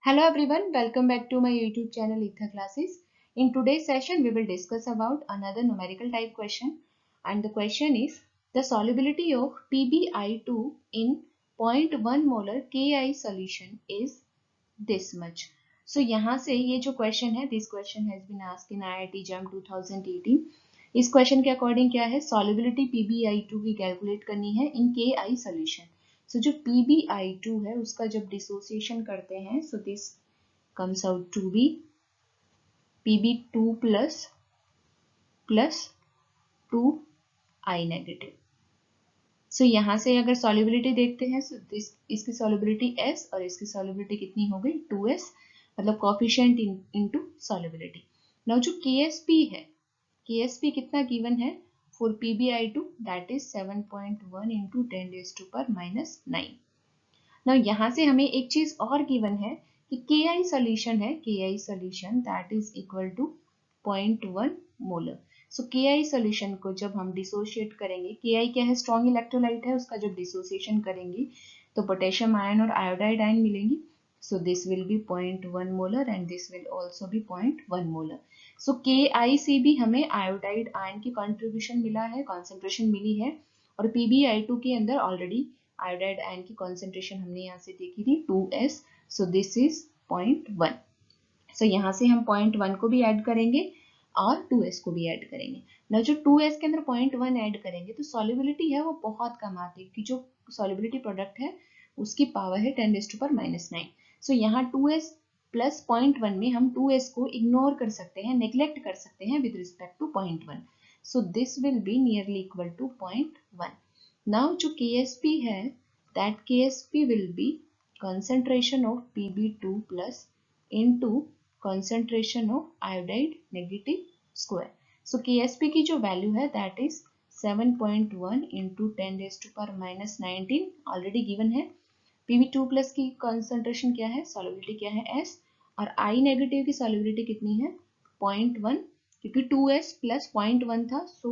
Hello everyone, welcome back to my YouTube channel Ether Classes. In today's session, we will discuss about another numerical type question, and the question is the solubility of PbI2 in 0.1 molar Ki solution is this much. So यहाँ से ये जो question है, this question has been asked in IIT JAM 2018. इस question के according क्या है, solubility PbI2 की calculate करनी है in Ki solution. So जो PbI2 है उसका जब डिसोसिएशन करते हैं so this comes out to be Pb2 plus 2I negative. So यहाँ से अगर solubility देखते हैं so this इसकी solubility S और इसकी solubility कितनी हो गई 2S, मतलब coefficient into solubility. Now जो KSP है, KSP कितना given है for PbI2, that is 7.1 into 10 raised to power minus 9. Now यहाँ से हमें एक चीज और given है कि Ki solution है, Ki solution that is equal to 0.1 molar. So Ki solution को जब हम डिसोशिएट करेंगे, Ki क्या है, स्ट्रॉन्ग इलेक्ट्रोलाइट है, उसका जब डिसोसिएशन करेंगे तो पोटेशियम आयन और आयोडाइड आयन मिलेंगी. So this will be 0.1 molar and this will also be 0.1 molar. So Ki से भी हमें आयोडाइड आयन की कंट्रीब्यूशन मिला है, कॉन्सेंट्रेशन मिली है, और PbI2 के अंदर ऑलरेडी आयोडाइड आयन की कॉन्सेंट्रेशन हमने यहाँ से देखी थी 2S. So this is 0.1. So यहाँ से हम 0.1 को भी ऐड करेंगे और 2S को भी ऐड करेंगे. ना जो 2S के अंदर 0.1 ऐड करेंगे तो सॉल्युबिलिटी है वो बहुत कम आती है, कि जो सॉल्युबिलिटी प्रोडक्ट है उसकी पावर है 10 raised to power minus 9. So यहाँ 2S प्लस 0.1 में हम 2S को इग्नोर कर सकते हैं, नेग्लेक्ट कर सकते हैं with respect to 0.1. So this will be nearly equal to 0.1. Now जो KSP है, that KSP will be concentration of Pb2 plus into concentration of iodide negative square. So KSP की जो वैल्यू है that is 7.1 into 10 raised to power minus 19 already given है. Pb2 plus की concentration क्या है, solubility क्या है S, और I नेगेटिव की सॉल्युबिलिटी कितनी है 0.1, क्योंकि 2S प्लस 0.1 था. सो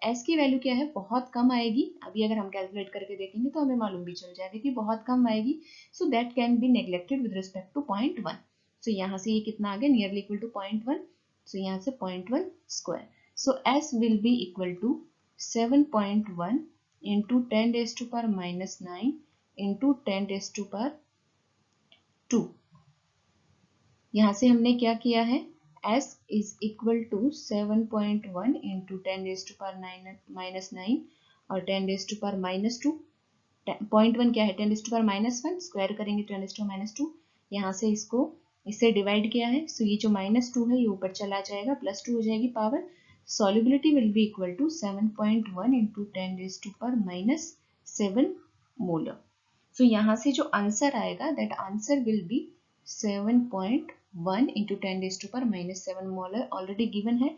S की वैल्यू क्या है, बहुत कम आएगी. अभी अगर हम कैलकुलेट करके देखेंगे तो हमें मालूम भी चल जाएगा कि बहुत कम आएगी. So that can be neglected with respect to 0.1. So यहाँ से ये कितना आ गया, नियरली इक्वल टू 0.1. सो यहाँ से 0.1 square. So S will be equal to 7.1 into 10 raised to power minus 9 into 10 raised to power 2. यहाँ से हमने क्या किया है, S is equal to 7.1 into 10 raised to power minus 9 और 10 raised to power minus 2. 0.1 क्या है, 10 raised to power minus 1, square करेंगे 10 raised to power minus 2. यहाँ से इससे डिवाइड किया है, सो ये जो minus 2 है ये ऊपर चला जाएगा, प्लस 2 हो जाएगी power. Solubility will be equal to 7.1 into 10 raised to power minus 7 molar. So यहाँ से जो आंसर आएगा that answer will be 7.1 into 10 raised to power minus 7 molar already given है.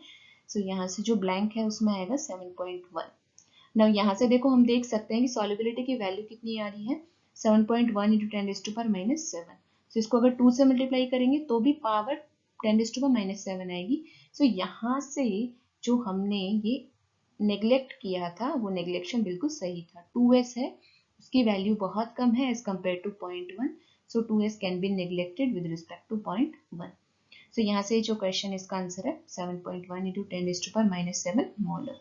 So यहाँ से जो blank है उसमें आएगा 7.1. Now यहाँ से देखो हम देख सकते हैं कि solubility की वैल्यू कितनी आ रही है 7.1 into 10 raised to power minus 7. So इसको अगर 2 से मल्टीप्लाई करेंगे तो भी power 10 raised to power minus 7 आएगी. So यहाँ से जो हमने ये नेग्लेक्ट किया था वो नेग्लेक्शन बिल्कुल सही था. 2S है, उसकी वैल्यू बहुत कम है as compared to 0.1. So 2S can be neglected with respect to 0.1. So यहाँ से जो क्वेश्चन इसका आंसर है 7.1 into 10 raised to power minus 7 molar.